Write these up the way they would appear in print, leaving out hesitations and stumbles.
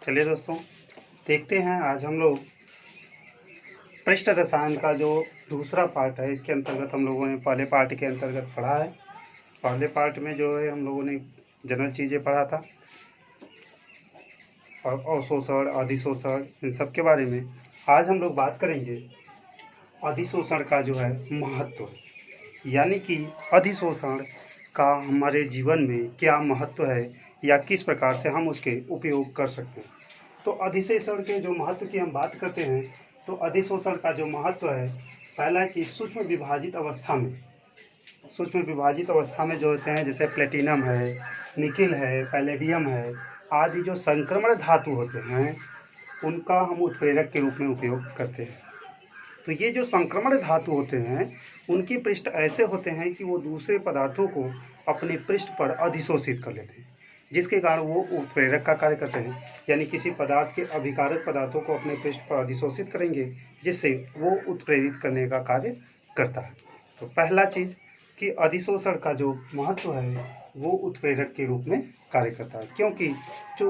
चलिए दोस्तों, देखते हैं आज हम लोग पृष्ठ रसायन का जो दूसरा पार्ट है। इसके अंतर्गत हम लोगों ने पहले पार्ट के अंतर्गत पढ़ा है। पहले पार्ट में जो है हम लोगों ने जनरल चीज़ें पढ़ा था और अवशोषण, अधिशोषण, इन सब के बारे में। आज हम लोग बात करेंगे अधिशोषण का जो है महत्व, यानी कि अधिशोषण का हमारे जीवन में क्या महत्व है या किस प्रकार से हम उसके उपयोग कर सकते हैं। तो अधिशोषण के जो महत्व की हम बात करते हैं, तो अधिशोषण का जो महत्व है, पहला है कि सूक्ष्म विभाजित अवस्था में जो होते हैं, जैसे प्लेटिनम है, निकिल है, पैलेडियम है आदि जो संक्रमण धातु होते हैं, उनका हम उत्प्रेरक के रूप में उपयोग करते हैं। तो ये जो संक्रमण धातु होते हैं, उनके पृष्ठ ऐसे होते हैं कि वो दूसरे पदार्थों को अपने पृष्ठ पर अधिशोषित कर लेते हैं, जिसके कारण वो उत्प्रेरक का कार्य करते हैं। यानी किसी पदार्थ के अभिकारक पदार्थों को अपने पृष्ठ पर अधिशोषित करेंगे, जिससे वो उत्प्रेरित करने का कार्य करता है। तो पहला चीज़ कि अधिशोषण का जो महत्व है वो उत्प्रेरक के रूप में कार्य करता है, क्योंकि जो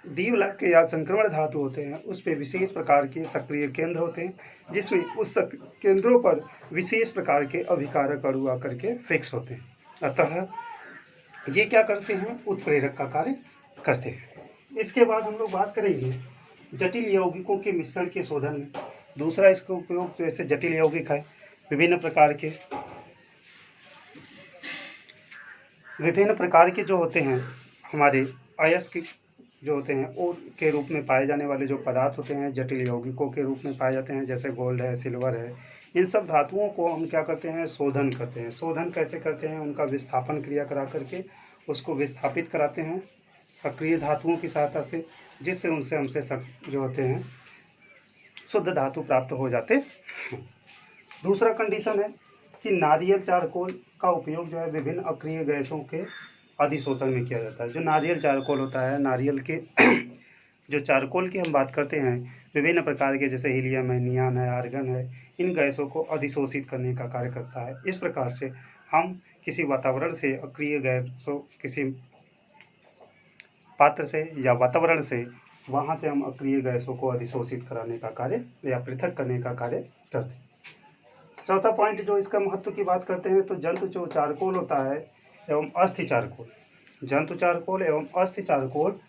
द्विवलक या संक्रमण धातु होते हैं उस पर विशेष प्रकार के सक्रिय केंद्र होते हैं, जिसमें उस केंद्रों पर विशेष प्रकार के अभिकारक अणु आकर के फिक्स होते हैं। अतः ये क्या करते हैं, उत्प्रेरक का कार्य करते हैं। इसके बाद हम लोग बात करेंगे जटिल यौगिकों के मिश्रण के शोधन में। दूसरा इसका उपयोग जैसे जटिल यौगिक है, विभिन्न प्रकार के जो होते हैं हमारे अयस्क जो होते हैं ओ के रूप में पाए जाने वाले जो पदार्थ होते हैं जटिल यौगिकों के रूप में पाए जाते हैं, जैसे गोल्ड है, सिल्वर है। इन सब धातुओं को हम क्या करते हैं, शोधन करते हैं। शोधन कैसे करते हैं, उनका विस्थापन क्रिया करा करके उसको विस्थापित कराते हैं सक्रिय धातुओं की सहायता से, जिससे उनसे हमसे जो होते हैं शुद्ध धातु प्राप्त हो जाते हैं। दूसरा कंडीशन है कि नारियल चारकोल का उपयोग जो है विभिन्न अक्रिय गैसों के अधिशोषण में किया जाता है। जो नारियल चारकोल होता है, नारियल के जो चारकोल की हम बात करते हैं, विभिन्न प्रकार के जैसे हीलियम है, नियान है, आर्गन है, इन गैसों को अधिशोषित करने का कार्य करता है। इस प्रकार से हम किसी वातावरण से अक्रिय गैसों, किसी पात्र से या वातावरण से, वहाँ से हम अक्रिय गैसों को अधिशोषित कराने का कार्य या पृथक करने का कार्य करते हैं। चौथा पॉइंट जो इसका महत्व की बात करते हैं, तो जंतु जो चारकोल होता है एवं अस्थि चारकोल, जंतु चारकोल एवं अस्थि चारकोल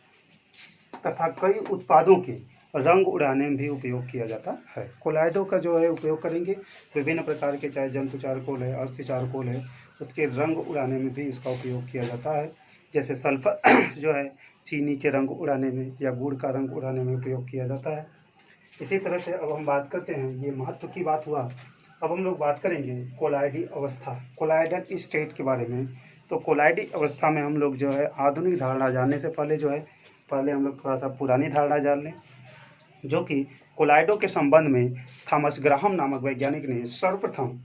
तथा कई उत्पादों के रंग उड़ाने में भी उपयोग किया जाता है। कोलाइडो का जो है उपयोग करेंगे, विभिन्न प्रकार के चाहे जंतु चारकोल है, अस्थि चारकोल है, उसके रंग उड़ाने में भी इसका उपयोग किया जाता है। जैसे सल्फर जो है चीनी के रंग उड़ाने में या गुड़ का रंग उड़ाने में उपयोग किया जाता है। इसी तरह से अब हम बात करते हैं, ये महत्व की बात हुआ। अब हम लोग बात करेंगे कोलाइडी अवस्था, कोलाइडल स्टेट के बारे में। तो कोलाइडी अवस्था में हम लोग जो है आधुनिक धारणा जानने से पहले जो है, पहले हम लोग थोड़ा सा पुरानी धारणा जान लें, जो कि कोलाइडो के संबंध में थॉमस ग्राहम नामक वैज्ञानिक ने सर्वप्रथम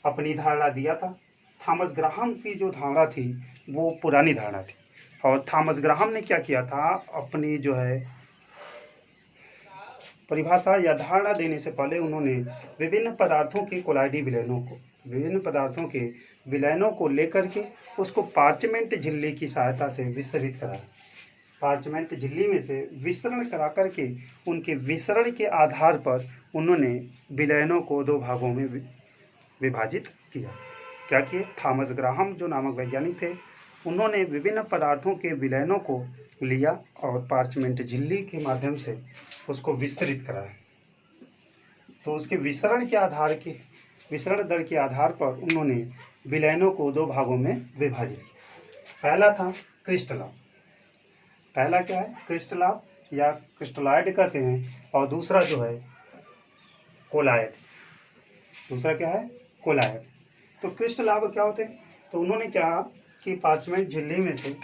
अपनी धारणा दिया था। थॉमस ग्राहम की जो धारणा थी वो पुरानी धारणा थी, और थॉमस ग्राहम ने क्या किया था, अपनी जो है परिभाषा या धारणा देने से पहले उन्होंने विभिन्न पदार्थों के कोलाइडी विलयनों को, विभिन्न पदार्थों के विलयनों को लेकर के उसको पार्चमेंट झिल्ली की सहायता से विस्तृत करा। पार्चमेंट झिल्ली में से विसरण करा करके उनके विसरण के आधार पर उन्होंने विलयनों को दो भागों में विभाजित किया। क्या किए, थॉमस ग्राहम जो नामक वैज्ञानिक थे, उन्होंने विभिन्न पदार्थों के विलयनों को लिया और पार्चमेंट झिल्ली के माध्यम से उसको विस्तृत कराया। तो उसके विसरण दर के आधार पर उन्होंने विलयनों को दो भागों में विभाजित किया। पहला था क्रिस्टलाभ, पहला क्या है, क्रिस्टलाभ या क्रिस्टलाइड कहते हैं, और दूसरा जो है कोलाइड, दूसरा क्या है, कोलाइड। तो क्रिस्टलाभ क्या होते हैं, तो उन्होंने क्या कि पार्चमेंट झिल्ली में से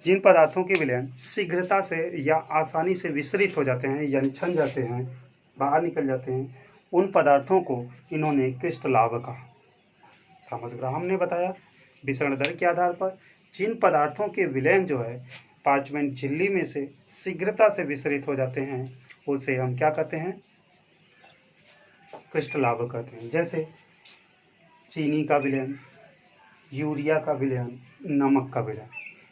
जिन पदार्थों के विलयन शीघ्रता से या आसानी से विसरित हो जाते हैं, यानी छन जाते हैं, बाहर निकल जाते हैं, उन पदार्थों को इन्होंने क्रिस्टलाभ कहा। थॉमस ग्राहम ने बताया विसरण दर के आधार पर जिन पदार्थों के विलयन जो है पार्चमेंट झिल्ली में से शीघ्रता से विसरित हो जाते हैं, उसे हम क्या कहते हैं, क्रिस्टलाभ कहते हैं। जैसे चीनी का विलयन, यूरिया का विलयन, नमक का विलयन।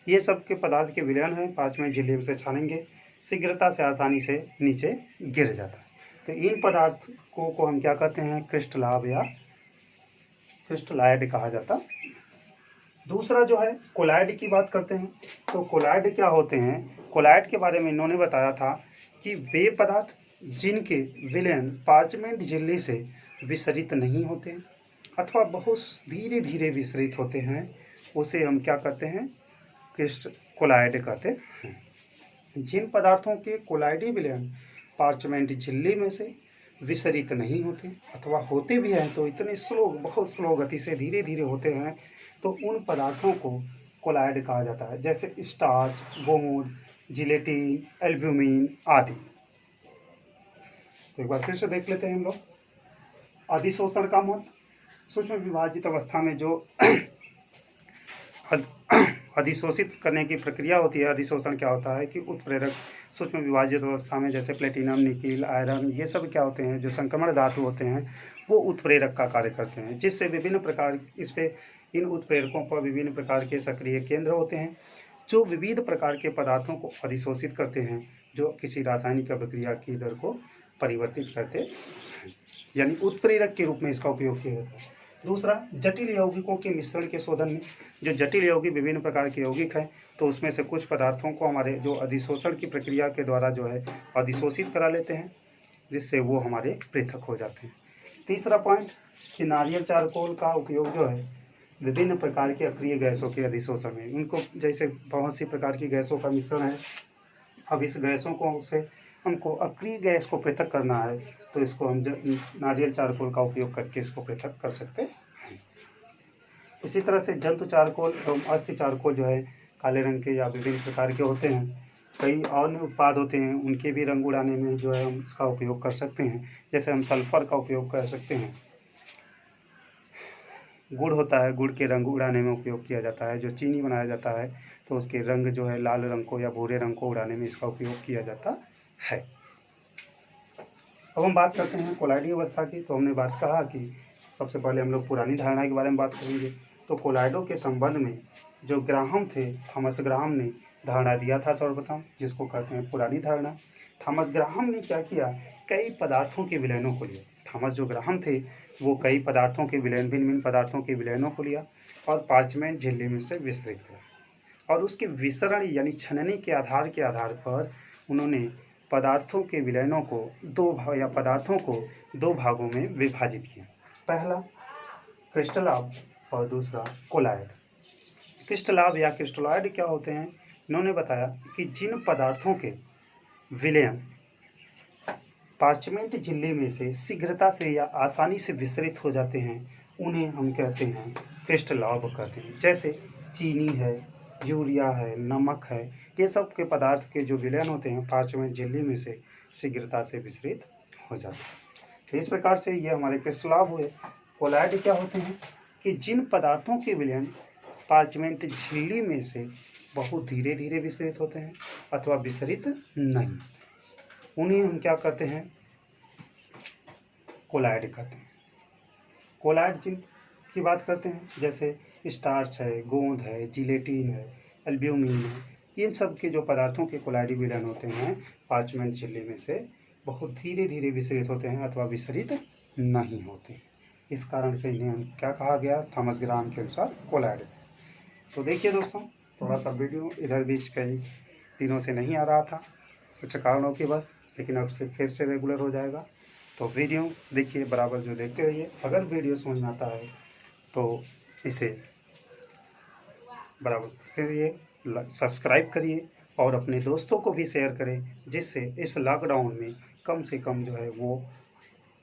ये सब के पदार्थ के विलयन है 5 मिनट झिल्ली से छानेंगे, शीघ्रता से आसानी से नीचे गिर जाता है। तो इन पदार्थों को हम क्या कहते हैं, क्रिस्टलाभ या क्रिस्टलाइड कहा जाता। दूसरा जो है कोलाइड की बात करते हैं। तो कोलाइड क्या होते हैं, कोलाइड के बारे में इन्होंने बताया था कि वे पदार्थ जिनके विलयन पार्चमेंट झिल्ली से विसरित नहीं होते अथवा बहुत धीरे धीरे विसरित होते हैं, उसे हम क्या कहते हैं, कोलाइड कहते हैं। जिन पदार्थों के कोलाइडी विलयन पार्चमेंट झिल्ली में से विसरित नहीं होते अथवा होते भी हैं तो इतने स्लो, बहुत स्लो गति से धीरे धीरे होते हैं, तो उन पदार्थों को कोलाइड कहा जाता है, जैसे स्टार्च, गोंद, जिलेटिन, एल्ब्यूमिन आदि। तो एक बार फिर से देख लेते हैं हम लोग। अधिशोषण का महत्व। सूक्ष्म विभाजित अवस्था में जो अधिशोषित करने की प्रक्रिया होती है, अधिशोषण क्या होता है कि उत्प्रेरक सूक्ष्म विभाजित अवस्था में जैसे प्लेटिनम, निकिल, आयरन, ये सब क्या होते हैं, जो संक्रमण धातु होते हैं वो उत्प्रेरक का कार्य करते हैं, जिससे विभिन्न प्रकार इन उत्प्रेरकों पर विभिन्न प्रकार के सक्रिय केंद्र होते हैं जो विविध प्रकार के पदार्थों को अधिशोषित करते हैं, जो किसी रासायनिक अभिक्रिया की दर को परिवर्तित करते हैं, यानी उत्प्रेरक के रूप में इसका उपयोग किया जाता है। दूसरा, जटिल यौगिकों के मिश्रण के शोधन में, जो जटिल यौगिक विभिन्न प्रकार के यौगिक हैं, तो उसमें से कुछ पदार्थों को हमारे जो अधिशोषण की प्रक्रिया के द्वारा जो है अधिशोषित करा लेते हैं, जिससे वो हमारे पृथक हो जाते हैं। तीसरा पॉइंट कि नारियल चारकोल का उपयोग जो है विभिन्न प्रकार के अक्रिय गैसों के अधिशोषण में, उनको जैसे बहुत सी प्रकार की गैसों का मिश्रण है, अब इस गैसों को से हमको अक्रिय गैस को पृथक करना है, तो इसको हम नारियल चारकोल का उपयोग करके इसको पृथक कर सकते हैं। इसी तरह से जंतु चारकोल एवं अस्थि चारकोल जो है काले रंग के या विभिन्न प्रकार के होते हैं। कई अन्य उत्पाद होते हैं, उनके भी रंग उड़ाने में जो है हम इसका उपयोग कर सकते हैं, जैसे हम सल्फर का उपयोग कर सकते हैं। गुड़ होता है, गुड़ के रंग उड़ाने में उपयोग किया जाता है। जो चीनी बनाया जाता है तो उसके रंग जो है लाल रंग को या भूरे रंग को उड़ाने में इसका उपयोग किया जाता है। अब हम बात करते हैं कोलाइडी अवस्था की। तो हमने बात कहा कि सबसे पहले हम लोग पुरानी धारणा के बारे में बात करेंगे। तो कोलाइडों के संबंध में जो ग्राहम थे, थॉमस ग्राहम ने धारणा दिया था सर्वप्रथम, जिसको कहते हैं पुरानी धारणा। थॉमस ग्राहम ने क्या किया, कई पदार्थों के विलयनों को लिया। थॉमस जो ग्राहम थे वो कई पदार्थों के विलयन, भिन्न भिन्न पदार्थों के विलयनों को लिया और पार्चमेंट झिल्ली में से विसरित किया, और उसके विसरण यानी छनने के आधार पर उन्होंने पदार्थों के विलयनों को पदार्थों को दो भागों में विभाजित किया। पहला क्रिस्टलाभ और दूसरा कोलाइड। क्रिस्टलाभ या क्रिस्टलॉइड क्या होते हैं, इन्होंने बताया कि जिन पदार्थों के विलयन पार्चमेंट झिल्ली में से शीघ्रता से या आसानी से विसरित हो जाते हैं, उन्हें हम कहते हैं क्रिस्टलाभ कहते हैं। जैसे चीनी है, यूरिया है, नमक है, ये सब के पदार्थ के जो विलयन होते हैं पार्चमेंट झिल्ली में से शीघ्रता से विसरित हो जाते हैं। तो इस प्रकार से ये हमारे क्रिस्टलाभ हुए। कोलाइड क्या होते हैं कि जिन पदार्थों के विलयन पार्चमेंट झिल्ली में से बहुत धीरे धीरे विसरित होते हैं अथवा विसरित नहीं, उन्हें हम क्या कहते हैं, कोलाइड कहते हैं। कोलाइड जिन की बात करते हैं, जैसे स्टार्च है, गोंद है, जिलेटिन है, एल्ब्यूमिन है, इन सब के जो पदार्थों के कोलाइडी विलयन होते हैं पार्चमेंट झिल्ली में से बहुत धीरे धीरे विसरित होते हैं अथवा विसरित नहीं होते। इस कारण से इन्हें हम क्या कहा गया, थॉमस ग्राहम के अनुसार कोलाइड। तो देखिए दोस्तों, थोड़ा सा वीडियो इधर बीच कई दिनों से नहीं आ रहा था कुछ कारणों की बस, लेकिन अब से फिर से रेगुलर हो जाएगा। तो वीडियो देखिए, बराबर जो देखते रहिए। अगर वीडियो समझ में आता है तो इसे बराबर करिए, सब्सक्राइब करिए और अपने दोस्तों को भी शेयर करें, जिससे इस लॉकडाउन में कम से कम जो है वो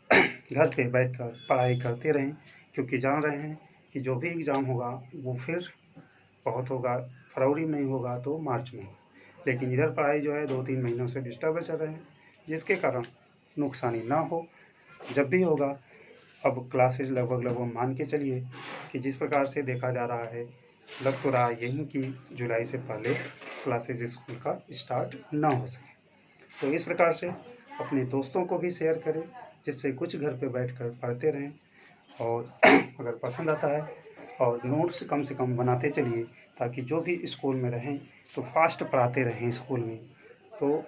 घर पे बैठकर पढ़ाई करते रहें, क्योंकि जान रहे हैं कि जो भी एग्ज़ाम होगा वो फिर बहुत होगा, फरवरी में नहीं होगा तो मार्च में होगा। लेकिन इधर पढ़ाई जो है 2-3 महीनों से डिस्टर्ब चल रहे हैं, जिसके कारण नुकसानी ना हो। जब भी होगा, अब क्लासेज लगभग मान के चलिए कि जिस प्रकार से देखा जा रहा है, लग तो रहा यही कि जुलाई से पहले क्लासेज स्कूल का स्टार्ट ना हो सके। तो इस प्रकार से अपने दोस्तों को भी शेयर करें, जिससे कुछ घर पे बैठकर पढ़ते रहें। और अगर पसंद आता है और नोट्स कम से कम बनाते चलिए, ताकि जो भी स्कूल में रहें तो फास्ट पढ़ाते रहें स्कूल में, तो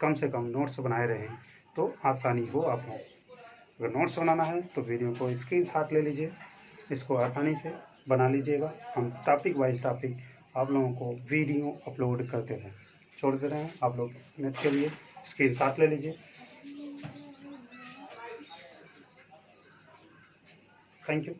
कम से कम नोट्स बनाए रहें तो आसानी हो आपको। अगर नोट्स बनाना है तो वीडियो को स्क्रीनशॉट ले लीजिए, इसको आसानी से बना लीजिएगा। हम टॉपिक वाइज टॉपिक आप लोगों को वीडियो अपलोड करते रहें, छोड़ते रहें। आप लोग मैथ के लिए स्क्रीनशॉट ले लीजिए। Thank you.